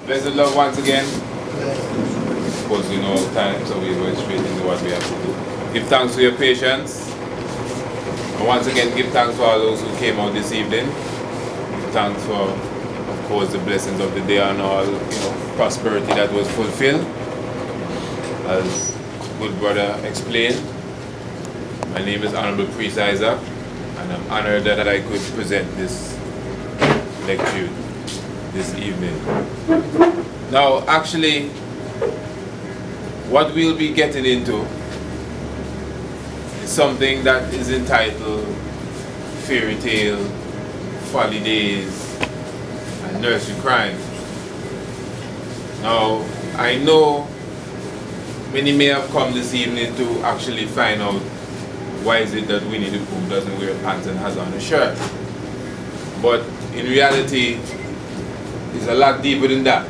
Blessed love once again. Of course, you know time, so we go straight into what we have to do. Give thanks for your patience. And once again, give thanks for all those who came out this evening. Give thanks for, of course, the blessings of the day and all, prosperity that was fulfilled. As good brother explained, my name is Honorable Priest Isaac, and I'm honored that I could present this lecture this evening. Now, actually, what we'll be getting into is something that is entitled Fairy Tale, Folly, Daze, and Nursery Crime. Now, I know many may have come this evening to actually find out why is it that Winnie the Pooh doesn't wear pants and has on a shirt. But in reality, it's a lot deeper than that.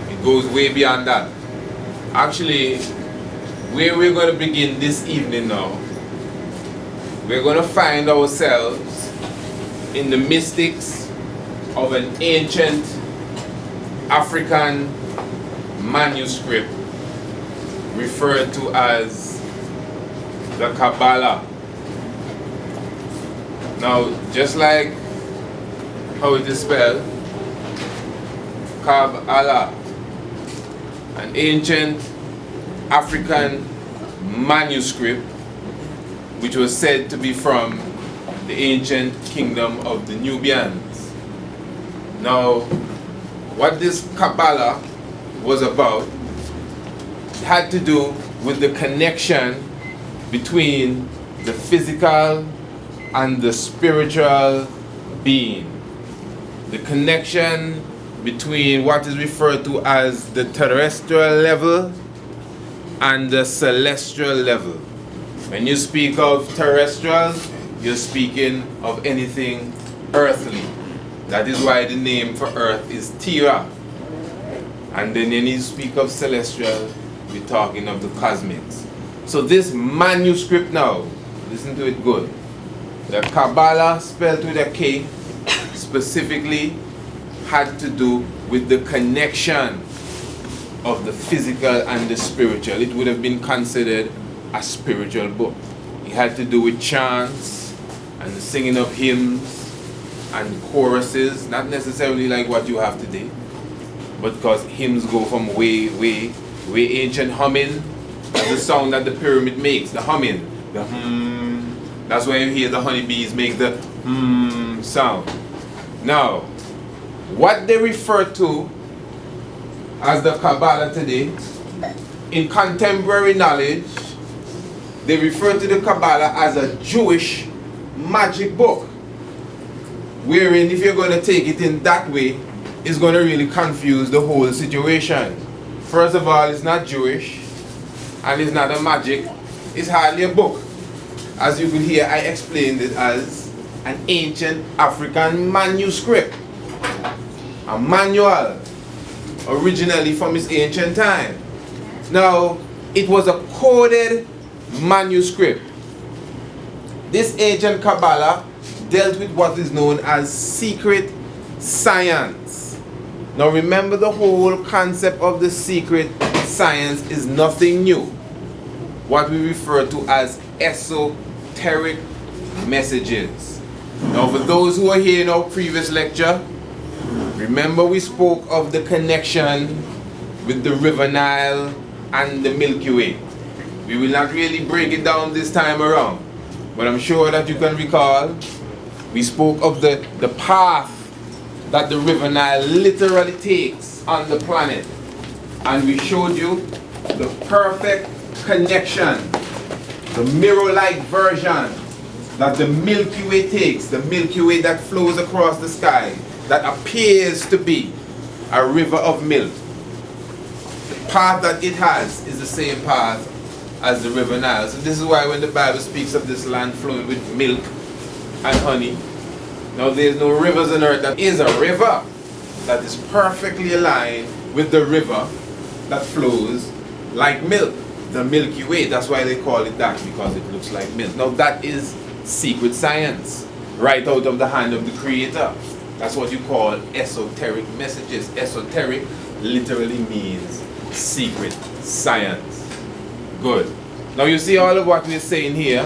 It goes way beyond that. Actually, where we're going to begin this evening now, we're going to find ourselves in the mystics of an ancient African manuscript referred to as the Kabbalah. Now, just like how it is spelled, Kabbalah, an ancient African manuscript which was said to be from the ancient kingdom of the Nubians. Now, what this Kabbalah was about had to do with the connection between the physical and the spiritual being. The connection between what is referred to as the terrestrial level and the celestial level. When you speak of terrestrial, you're speaking of anything earthly. That is why the name for earth is Tira. And then when you speak of celestial, we're talking of the cosmics. So this manuscript now, listen to it good. The Kabbalah, spelled with a K, specifically had to do with the connection of the physical and the spiritual. It would have been considered a spiritual book. It had to do with chants and the singing of hymns and choruses, not necessarily like what you have today, but because hymns go from way ancient humming. That's the sound that the pyramid makes, the humming, the hum. That's why you hear the honeybees make the hum sound. Now, what they refer to as the Kabbalah today, in contemporary knowledge, they refer to the Kabbalah as a Jewish magic book, wherein if you're going to take it in that way, it's going to really confuse the whole situation. First of all, it's not Jewish, and it's not a magic, it's hardly a book. As you could hear, I explained it as an ancient African manuscript. A manual, originally from its ancient time. Now, it was a coded manuscript. This ancient Kabbalah dealt with what is known as secret science. Now remember, the whole concept of the secret science is nothing new. What we refer to as esoteric messages. Now for those who are here in our previous lecture, remember we spoke of the connection with the River Nile and the Milky Way. We will not really break it down this time around, but I'm sure that you can recall we spoke of the path that the River Nile literally takes on the planet, and we showed you the perfect connection, the mirror-like version that the Milky Way takes, the Milky Way that flows across the sky, that appears to be a river of milk. The path that it has is the same path as the River Nile. So this is why when the Bible speaks of this land flowing with milk and honey, now there's no rivers on earth that is a river that is perfectly aligned with the river that flows like milk, the Milky Way. That's why they call it that, because it looks like milk. Now that is secret science, right out of the hand of the Creator. That's what you call esoteric messages. Esoteric literally means secret science. Good. Now you see all of what we're saying here,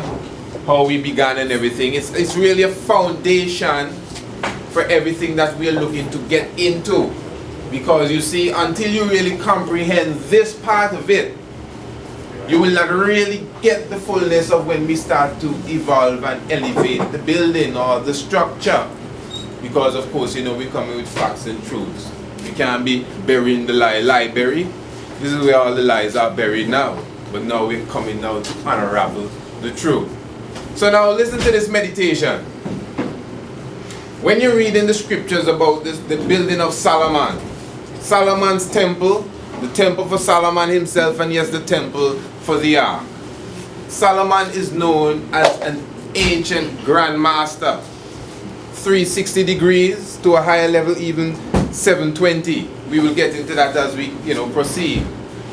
how we began and everything. It's really a foundation for everything that we're looking to get into. Because you see, until you really comprehend this part of it, you will not really get the fullness of when we start to evolve and elevate the building or the structure. Because of course, you know, we're coming with facts and truths. We can't be burying the lie bury. This is where all the lies are buried now. But now we're coming now to unravel the truth. So now listen to this meditation. When you read in the scriptures about this, the building of Solomon, Solomon's temple, the temple for Solomon himself, and yes, the temple for the ark. Solomon is known as an ancient grandmaster. 360 degrees to a higher level, even 720. We will get into that as we, you know, proceed.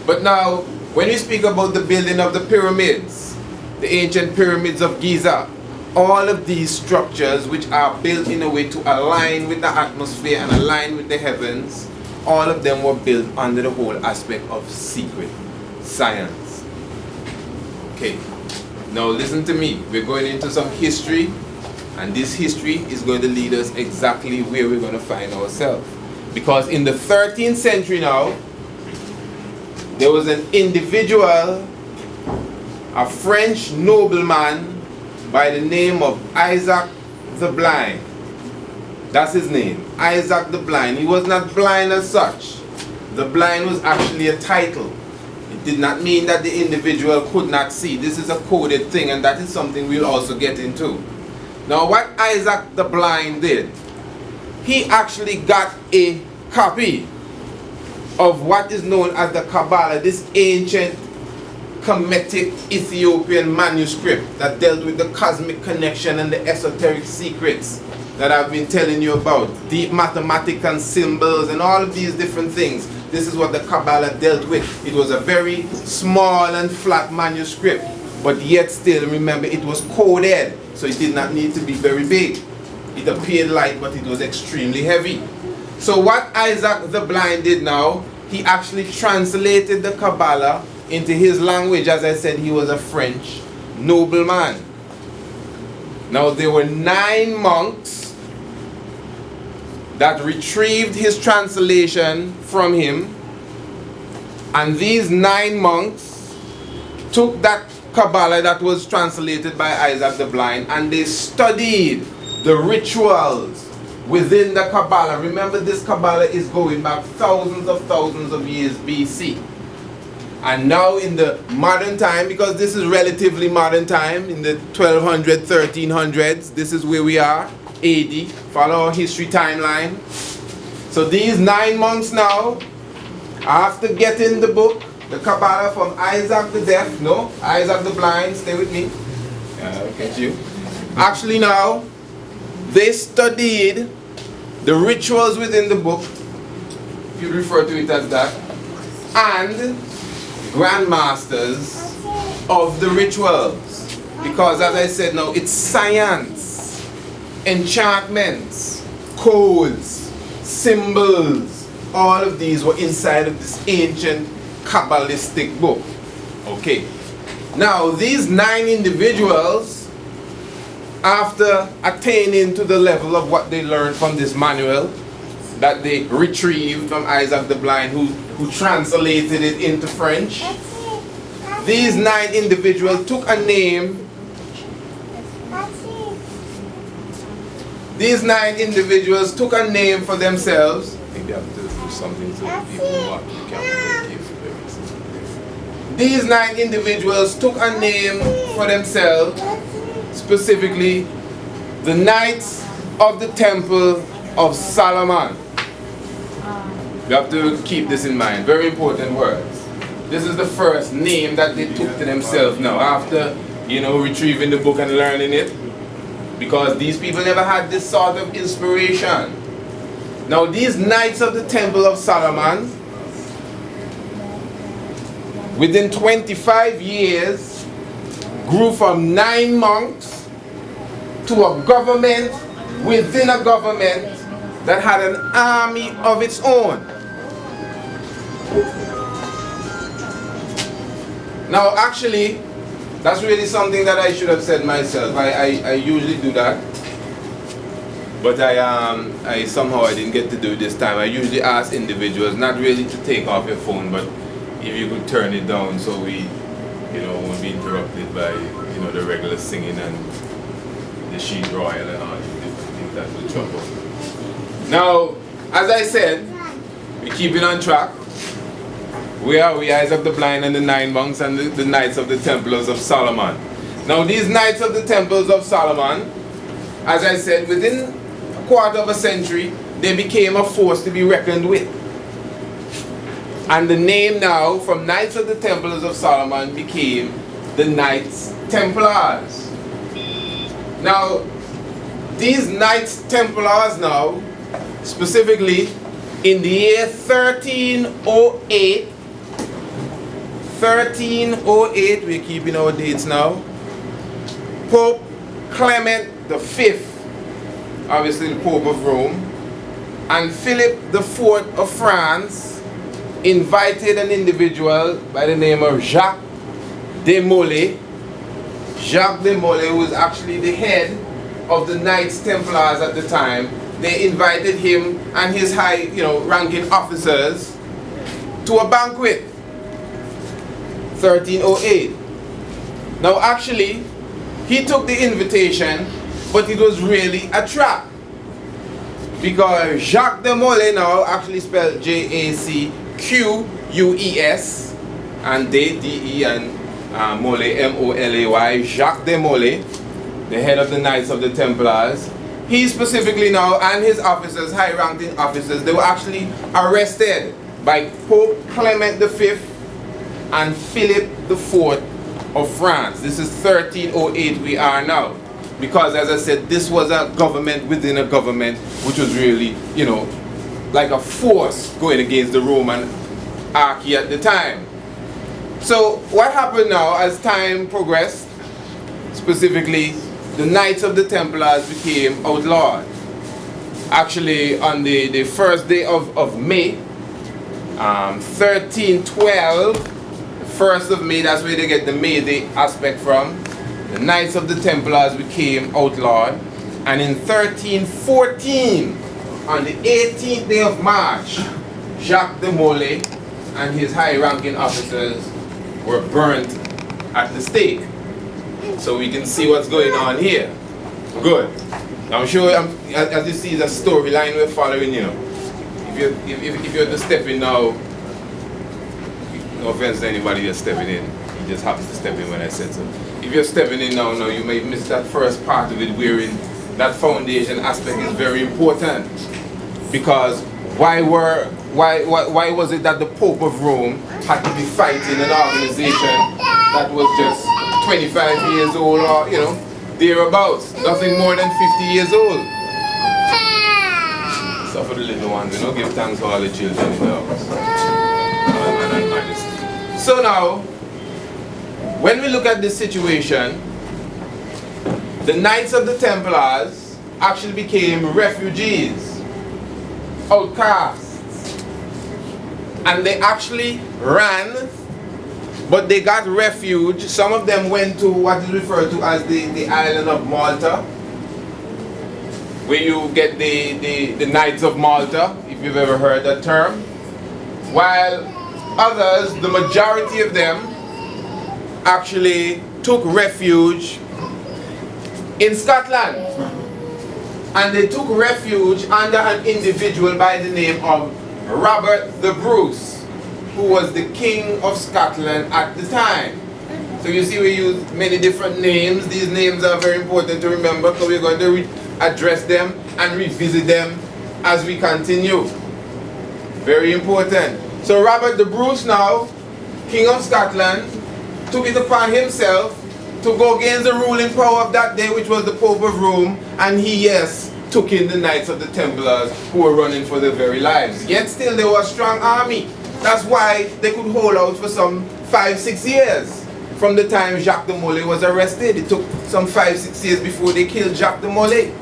But now, when we speak about the building of the pyramids, the ancient pyramids of Giza, all of these structures which are built in a way to align with the atmosphere and align with the heavens, all of them were built under the whole aspect of secret science. Okay, now listen to me. We're going into some history, and this history is going to lead us exactly where we're going to find ourselves. Because in the 13th century now, there was an individual, a French nobleman by the name of Isaac the Blind. That's his name, Isaac the Blind. He was not blind as such. The blind was actually a title. It did not mean that the individual could not see. This is a coded thing, and that is something we'll also get into. Now what Isaac the Blind did, he actually got a copy of what is known as the Kabbalah, this ancient Kemetic Ethiopian manuscript that dealt with the cosmic connection and the esoteric secrets that I've been telling you about, deep mathematical symbols and all of these different things. This is what the Kabbalah dealt with. It was a very small and flat manuscript, but yet still, remember, it was coded, so it did not need to be very big. It appeared light, but it was extremely heavy. So what Isaac the Blind did now, he actually translated the Kabbalah into his language. As I said, he was a French nobleman. Now there were 9 monks that retrieved his translation from him, and these 9 monks took that Kabbalah that was translated by Isaac the Blind, and they studied the rituals within the Kabbalah. Remember, this Kabbalah is going back thousands of years BC. And now in the modern time, because this is relatively modern time, in the 1200s, 1300s, this is where we are, AD, follow our history timeline. So these 9 monks now, after getting the book, the Kabbalah from Isaac the Deaf, no, Isaac the Blind, stay with me. Look at you. Actually now, they studied the rituals within the book, if you refer to it as that, and grandmasters of the rituals. Because as I said now, it's science, enchantments, codes, symbols, all of these were inside of this ancient Kabbalistic book. Okay. Now these 9 individuals, after attaining to the level of what they learned from this manual that they retrieved from Isaac the Blind, who translated it into French, these 9 individuals took a name. These 9 individuals took a name for themselves. Maybe I have to do something so people watch. These 9 individuals took a name for themselves, specifically the Knights of the Temple of Solomon. You have to keep this in mind. Very important words. This is the first name that they took to themselves now, after, you know, retrieving the book and learning it. Because these people never had this sort of inspiration. Now these Knights of the Temple of Solomon, within 25 years, grew from 9 monks to a government within a government that had an army of its own. Now actually, that's really something that I should have said myself. I usually do that, but I somehow I didn't get to do it this time. I usually ask individuals not really to take off your phone, but if you could turn it down so we, won't be interrupted by, the regular singing and the sheet royal and all these different things that will trouble. Now, as I said, we keep it on track. We Eyes of the Blind and the Nine Monks and the Knights of the Templars of Solomon. Now these Knights of the Templars of Solomon, as I said, within a quarter of a century, they became a force to be reckoned with. And the name now, from Knights of the Templars of Solomon, became the Knights Templars. Now, these Knights Templars now, specifically in the year 1308, we're keeping our dates now, Pope Clement V, obviously the Pope of Rome, and Philip IV of France invited an individual by the name of Jacques de Molay. Jacques de Molay, who was actually the head of the Knights Templars at the time. They invited him and his high, ranking officers to a banquet. 1308. Now actually, he took the invitation, but it was really a trap. Because Jacques de Molay, now actually spelled Jacques, and D-E and Molay, M-O-L-A-Y, Jacques de Molay, the head of the Knights of the Templars. He specifically now, and his officers, high-ranking officers, they were actually arrested by Pope Clement V and Philip IV of France. This is 1308 we are now. Because as I said, this was a government within a government, which was really, like a force going against the Roman archy at the time. So what happened now as time progressed, specifically, the Knights of the Templars became outlawed. Actually, on the first day of May, 1312, the 1st of May, that's where they get the May Day aspect from, the Knights of the Templars became outlawed. And in 1314, on the 18th day of March, Jacques de Molay and his high-ranking officers were burnt at the stake. So we can see what's going on here. Good. I'm sure, as you see, the storyline we're following, If you're just stepping now, no offense to anybody that's stepping in, he just happens to step in when I said so. If you're stepping in now, you may miss that first part of it, wherein that foundation aspect is very important. Because why was it that the Pope of Rome had to be fighting an organization that was just 25 years old or, thereabouts, nothing more than 50 years old? So for the little ones, give thanks for all the children in the house. And majesty. So now, when we look at this situation, the Knights of the Templars actually became refugees, outcasts, and they actually ran, but they got refuge. Some of them went to what is referred to as the island of Malta, where you get the Knights of Malta, if you've ever heard that term, while others, the majority of them, actually took refuge in Scotland. And they took refuge under an individual by the name of Robert the Bruce, who was the King of Scotland at the time. So you see, we use many different names. These names are very important to remember, because we're going to address them and revisit them as we continue. Very important. So Robert the Bruce now, King of Scotland, took it upon himself to go against the ruling power of that day, which was the Pope of Rome, and he, yes, took in the Knights of the Templars, who were running for their very lives. Yet still they were a strong army. That's why they could hold out for some 5-6 years. From the time Jacques de Molay was arrested, it took some 5-6 years before they killed Jacques de Molay.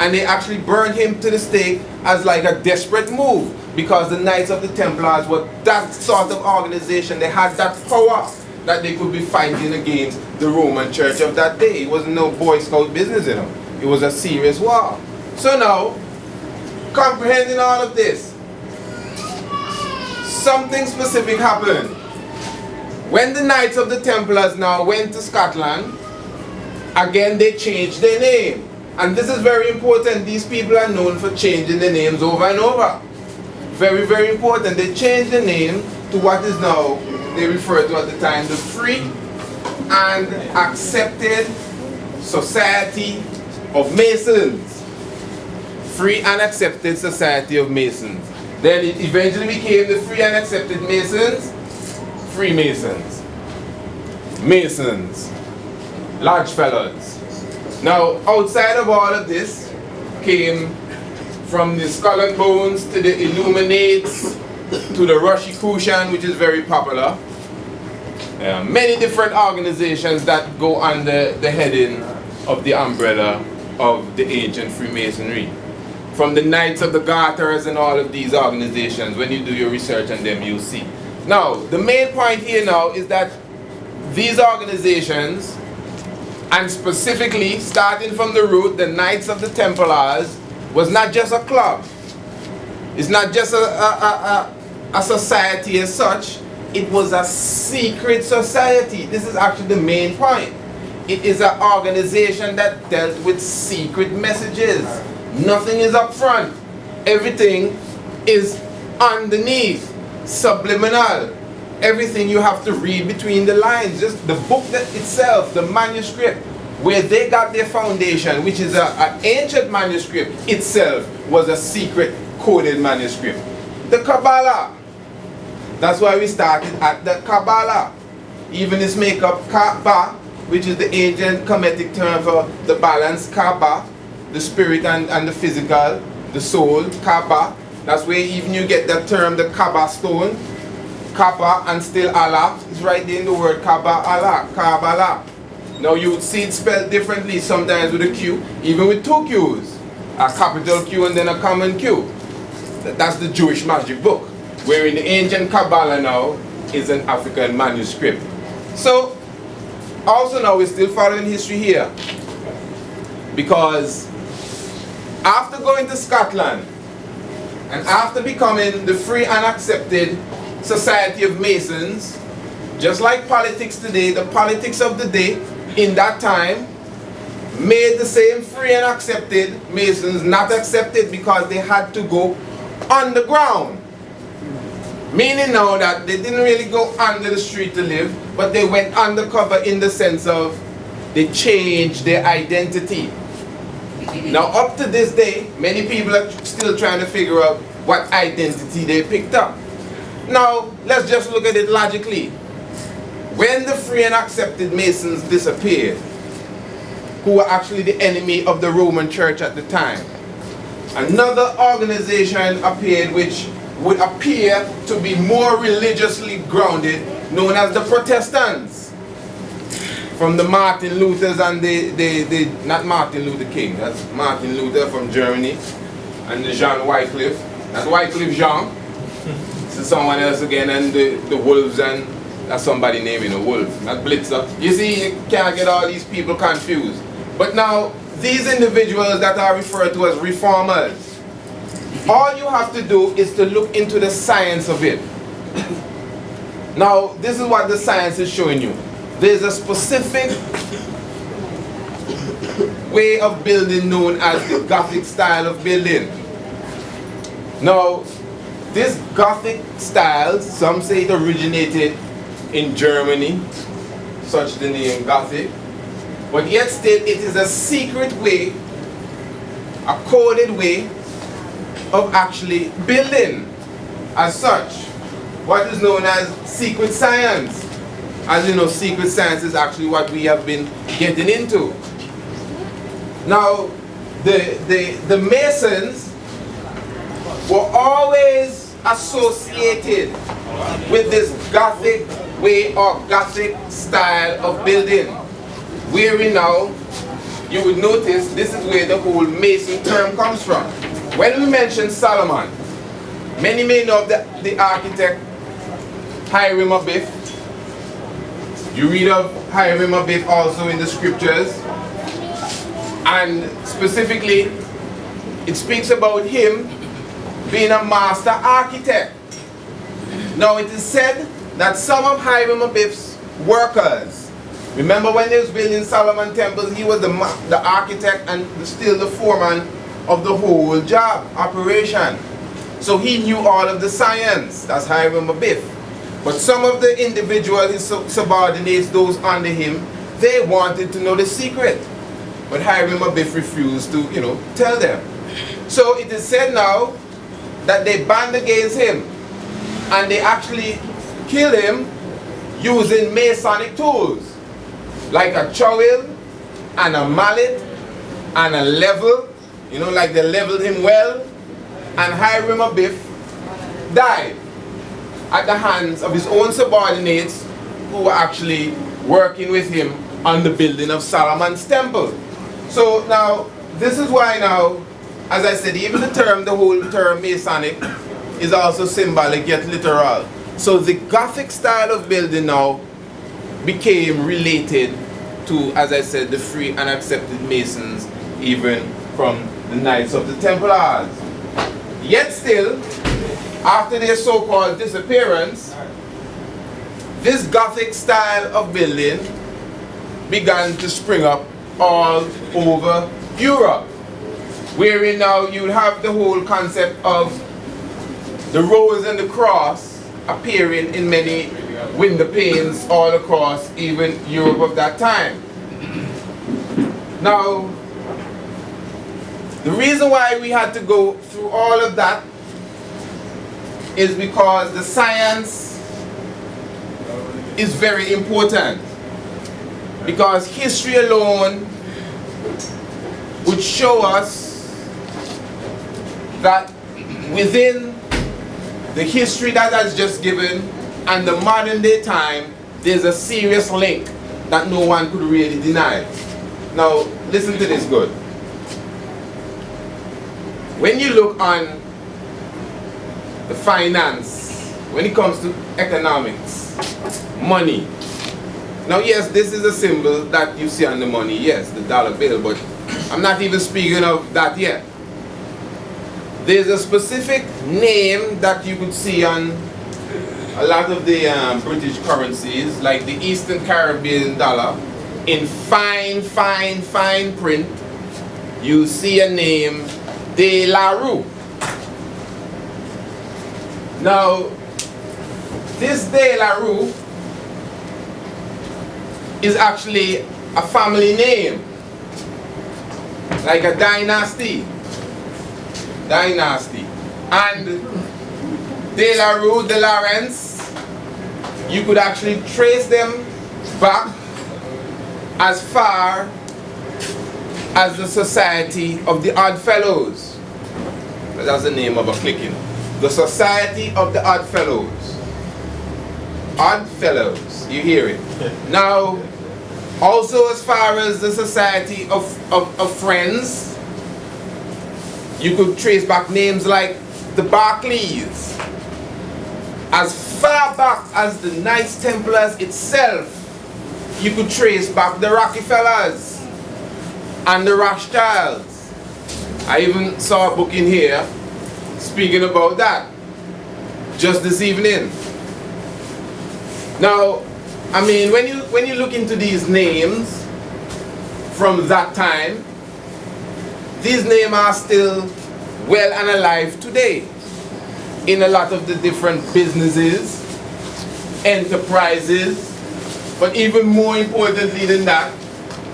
And they actually burned him to the stake as like a desperate move, because the Knights of the Templars were that sort of organization. They had that power that they could be fighting against the Roman Church of that day. It wasn't no Boy Scout business, you know. It was a serious war. So now, comprehending all of this, something specific happened. When the Knights of the Templars now went to Scotland, again they changed their name. And this is very important. These people are known for changing their names over and over. Very, very important. They changed the name to what is now, they refer to at the time, the Free and Accepted Society of Masons. Free and Accepted Society of Masons. Then it eventually became the Free and Accepted Masons, Freemasons, Masons, large fellows. Now, outside of all of this came from the Skull and Bones to the Illuminates to the Rosicrucian, which is very popular. Many different organizations that go under the heading of the umbrella of the ancient Freemasonry. From the Knights of the Garters and all of these organizations, when you do your research on them, you'll see. Now, the main point here now is that these organizations, and specifically starting from the root, the Knights of the Templars, was not just a club. It's not just a society as such. It was a secret society. This is actually the main point. It is an organization that dealt with secret messages. Nothing is up front. Everything is underneath, subliminal. Everything you have to read between the lines. Just the book that itself, the manuscript, where they got their foundation, which is an ancient manuscript itself, was a secret coded manuscript. The Kabbalah. That's why we started at the Kabbalah. Even this makeup, Kaaba, which is the ancient Kemetic term for the balance, Kaaba, the spirit and the physical, the soul, Kaaba. That's where even you get that term, the Kaaba stone. Kaaba and still Allah is right there in the word Kaaba Allah, Kabbalah. Now you would see it spelled differently, sometimes with a Q, even with two Q's. A capital Q and then a common Q. That's the Jewish magic book, where in the ancient Kabbalah now is an African manuscript. So, also now we're still following history here. Because after going to Scotland, and after becoming the Free and Accepted Society of Masons, just like politics today, the politics of the day in that time made the same Free and Accepted Masons not accepted, because they had to go underground. Meaning now that they didn't really go under the street to live, but they went undercover in the sense of they changed their identity. Now up to this day, many people are still trying to figure out what identity they picked up. Now, let's just look at it logically. When the Free and Accepted Masons disappeared, who were actually the enemy of the Roman Church at the time, another organization appeared which would appear to be more religiously grounded, known as the Protestants. From the Martin Luthers and not Martin Luther King, that's Martin Luther from Germany, and the Jean Wycliffe, that's Wycliffe Jean. This is someone else again, and the Wolves, and that's somebody naming a wolf, not Blitzer. You see, you can't get all these people confused. But now, these individuals that are referred to as reformers, all you have to do is to look into the science of it. Now, this is what the science is showing you. There's a specific way of building known as the Gothic style of building. Now, this Gothic style, some say it originated in Germany, such the name Gothic, but yet still it is a secret way, a coded way of actually building as such. What is known as secret science. As you know, secret science is actually what we have been getting into. Now, the Masons were always associated with this Gothic way or Gothic style of building, where we now you would notice this is where the whole Mason term comes from. When we mention Solomon, many may know of the architect Hiram Abiff. You read of Hiram Abiff also in the scriptures, and specifically it speaks about him being a master architect. Now it is said that some of Hiram Abiff's workers, remember when they was building Solomon temples, he was the architect and still the foreman of the whole job, operation. So he knew all of the science. That's Hiram Abiff. But some of the individuals, his subordinates, those under him, they wanted to know the secret. But Hiram Abiff refused to, tell them. So it is said now that they band against him and they actually kill him using Masonic tools like a trowel and a mallet and a level, like they leveled him well, and Hiram Abiff died at the hands of his own subordinates who were actually working with him on the building of Solomon's temple. So now, this is why now, as I said, even the whole term Masonic is also symbolic yet literal. So the Gothic style of building now became related to, as I said, the free and accepted Masons, even from the Knights of the Templars. Yet still, after their so-called disappearance, this Gothic style of building began to spring up all over Europe, wherein now you have the whole concept of the rose and the cross appearing in many window panes all across even Europe of that time. Now, the reason why we had to go through all of that is because the science is very important. Because history alone would show us that within the history that has just given and the modern day time, there's a serious link that no one could really deny. Now, listen to this good. When you look on the finance, when it comes to economics, money. Now yes, this is a symbol that you see on the money, yes, the dollar bill, but I'm not even speaking of that yet. There's a specific name that you could see on a lot of the British currencies, like the Eastern Caribbean dollar. In fine print, you see a name, De La Rue. Now, this De La Rue is actually a family name, like a dynasty. And De La Rue, De Lawrence, you could actually trace them back as far as the Society of the Odd Fellows. That's the name of a clique. The Society of the Odd Fellows. Odd Fellows, you hear it. Now, also as far as the Society of Friends, you could trace back names like the Barclays. As far back as the Knights Templars itself, you could trace back the Rockefellers and the Rothschilds. I even saw a book in here speaking about that just this evening. Now, I mean, when you look into these names from that time, these names are still well and alive today in a lot of the different businesses, enterprises, but even more importantly than that,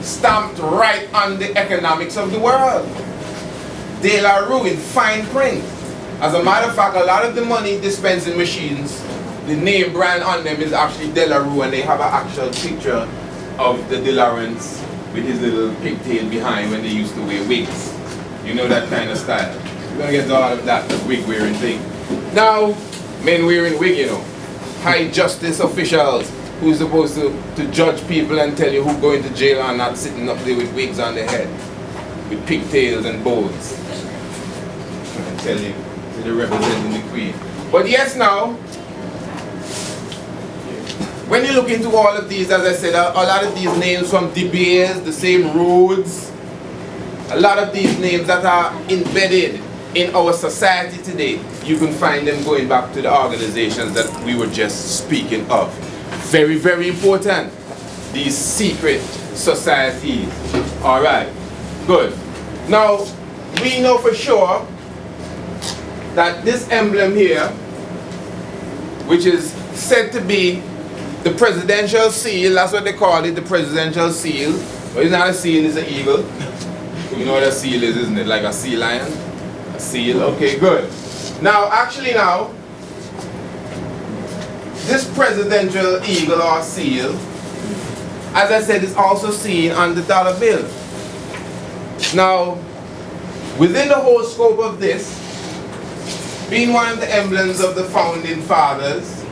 stamped right on the economics of the world. De La Rue in fine print. As a matter of fact, a lot of the money dispensing machines, the name brand on them is actually De La Rue, and they have an actual picture of the De Lawrence with his little pigtail behind when they used to wear wigs. You know that kind of style. We're gonna get to all of that, the wig wearing thing. Now, men wearing wig, you know, high justice officials, who's supposed to judge people and tell you who's going to jail or not, sitting up there with wigs on their head, with pigtails and bows. I tell you, they're representing the queen. But yes, now, when you look into all of these, as I said, a lot of these names from De Beers, the same roads, a lot of these names that are embedded in our society today, you can find them going back to the organizations that we were just speaking of. Very, very important, these secret societies. All right, good. Now, we know for sure that this emblem here, which is said to be the presidential seal, that's what they call it, the presidential seal. But it's not a seal, it's an eagle. You know what a seal is, isn't it? Like a sea lion? A seal, okay, good. Now, actually now, this presidential eagle or seal, as I said, is also seen on the dollar bill. Now, within the whole scope of this, being one of the emblems of the founding fathers,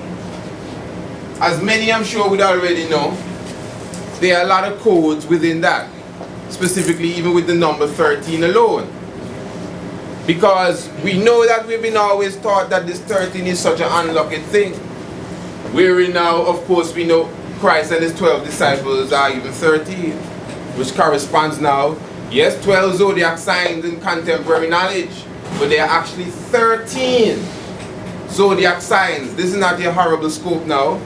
as many I'm sure would already know, there are a lot of codes within that, specifically even with the number 13 alone. Because we know that we've been always taught that this 13 is such an unlucky thing. Wherein now, of course, we know Christ and his 12 disciples are even 13, which corresponds now, yes, 12 zodiac signs in contemporary knowledge, but they are actually 13 zodiac signs. This is not your horrible scope now.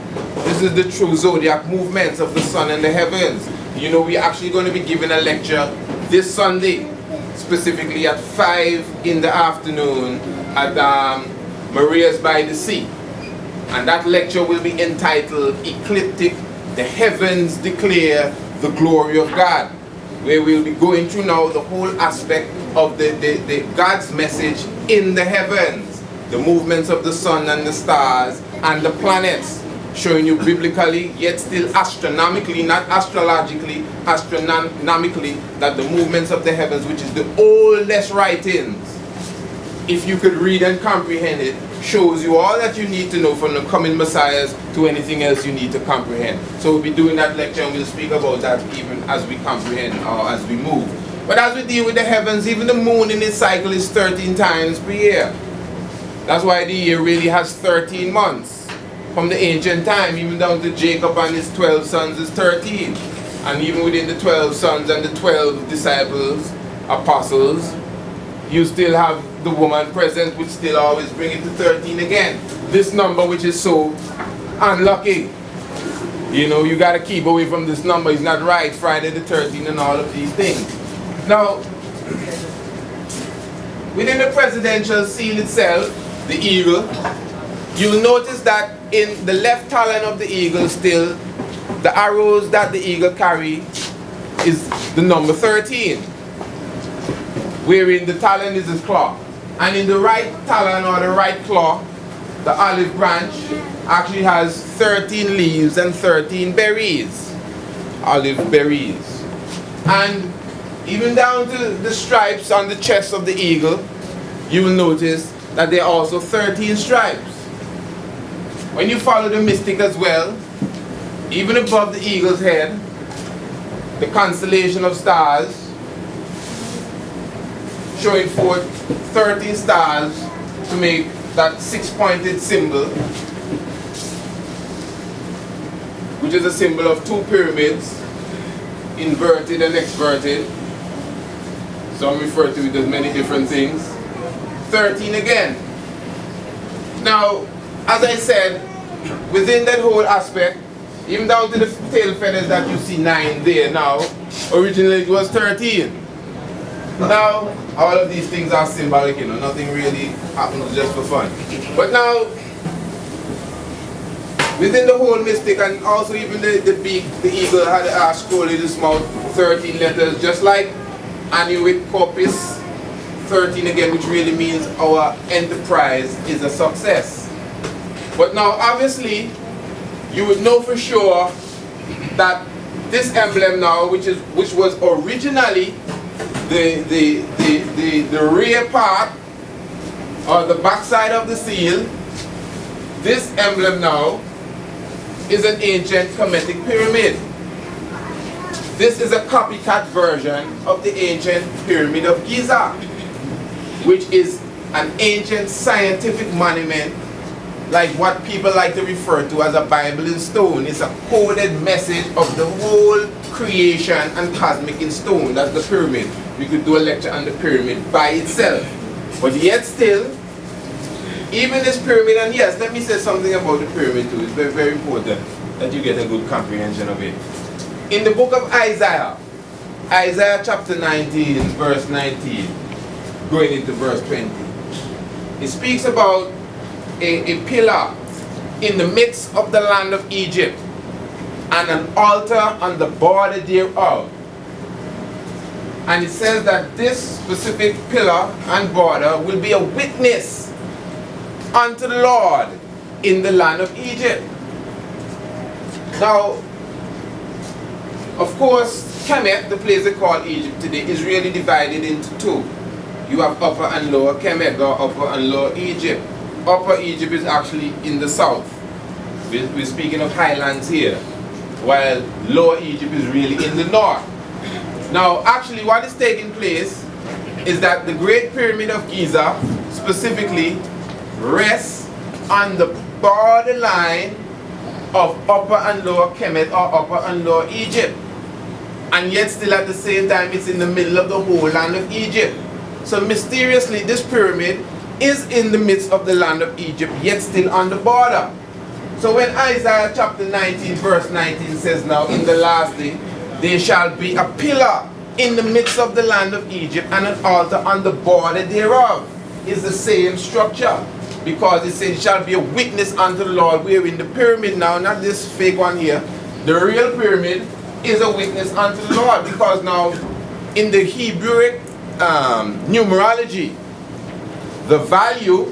This is the true zodiac movements of the sun and the heavens. You know, we're actually going to be giving a lecture this Sunday, specifically at 5 in the afternoon at Maria's by the Sea. And that lecture will be entitled Ecliptic, the Heavens Declare the Glory of God, where we'll be going through now the whole aspect of the God's message in the heavens, the movements of the sun and the stars and the planets, showing you biblically, yet still astronomically, not astrologically, astronomically, that the movements of the heavens, which is the oldest writings, if you could read and comprehend it, shows you all that you need to know from the coming messiahs to anything else you need to comprehend. So we'll be doing that lecture and we'll speak about that even as we comprehend or as we move. But as we deal with the heavens, even the moon in its cycle is 13 times per year. That's why the year really has 13 months. From the ancient time, even down to Jacob and his 12 sons is 13. And even within the 12 sons and the 12 disciples, apostles, you still have the woman present, which still always bring it to 13 again. This number which is so unlucky. You know, you got to keep away from this number. It's not right, Friday the 13th and all of these things. Now, within the presidential seal itself, the eagle, you'll notice that in the left talon of the eagle still, the arrows that the eagle carry is the number 13, wherein the talon is his claw. And in the right talon or the right claw, the olive branch actually has 13 leaves and 13 berries, olive berries. And even down to the stripes on the chest of the eagle, you will notice that there are also 13 stripes. When you follow the mystic as well, even above the eagle's head, the constellation of stars, showing forth 13 stars to make that 6-pointed symbol, which is a symbol of 2 pyramids, inverted and exverted. Some refer to it as many different things. 13 again. Now, as I said, within that whole aspect, even down to the tail feathers that you see 9 there now, originally it was 13. Now, all of these things are symbolic, you know, nothing really happens just for fun. But now, within the whole mystic and also even the beak, the eagle had a scroll in his mouth, 13 letters, just like Annuit Corpus, 13 again, which really means our enterprise is a success. But now, obviously, you would know for sure that this emblem now, which was originally the rear part or the back side of the seal, this emblem now is an ancient Kemetic pyramid. This is a copycat version of the ancient Pyramid of Giza, which is an ancient scientific monument, like what people like to refer to as a Bible in stone. It's a coded message of the whole creation and cosmic in stone. That's the pyramid. We could do a lecture on the pyramid by itself. But yet still, even this pyramid, and yes, let me say something about the pyramid too. It's very, very important that you get a good comprehension of it. In the book of Isaiah, Isaiah chapter 19, verse 19, going into verse 20, it speaks about a pillar in the midst of the land of Egypt and an altar on the border thereof. And it says that this specific pillar and border will be a witness unto the Lord in the land of Egypt. Now, of course, Kemet, the place they call Egypt today, is really divided into two. You have Upper and Lower Kemet, or Upper and Lower Egypt. Upper Egypt is actually in the south. We're speaking of highlands here, while Lower Egypt is really in the north. Now, actually, what is taking place is that the Great Pyramid of Giza specifically rests on the borderline of Upper and Lower Kemet, or Upper and Lower Egypt. And yet still at the same time it's in the middle of the whole land of Egypt. So mysteriously this pyramid is in the midst of the land of Egypt, yet still on the border. So when Isaiah chapter 19 verse 19 says, now in the last day there shall be a pillar in the midst of the land of Egypt and an altar on the border thereof, is the same structure. Because it says it shall be a witness unto the Lord. We're in the pyramid now, not this fake one here. The real pyramid is a witness unto the Lord, because now in the Hebrew numerology, the value,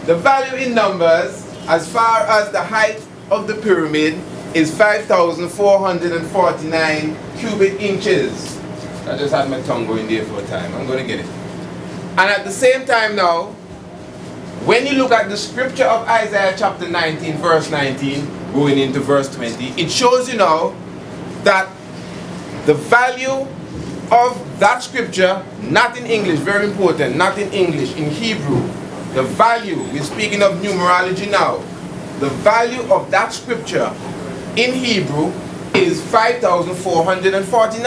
the value in numbers as far as the height of the pyramid is 5,449 cubic inches. I just had my tongue going there for a time. I'm going to get it. And at the same time now, when you look at the scripture of Isaiah chapter 19 verse 19 going into verse 20, it shows you now that the value of that scripture, not in English, very important, not in English, in Hebrew, the value, we're speaking of numerology now, the value of that scripture in Hebrew is 5,449.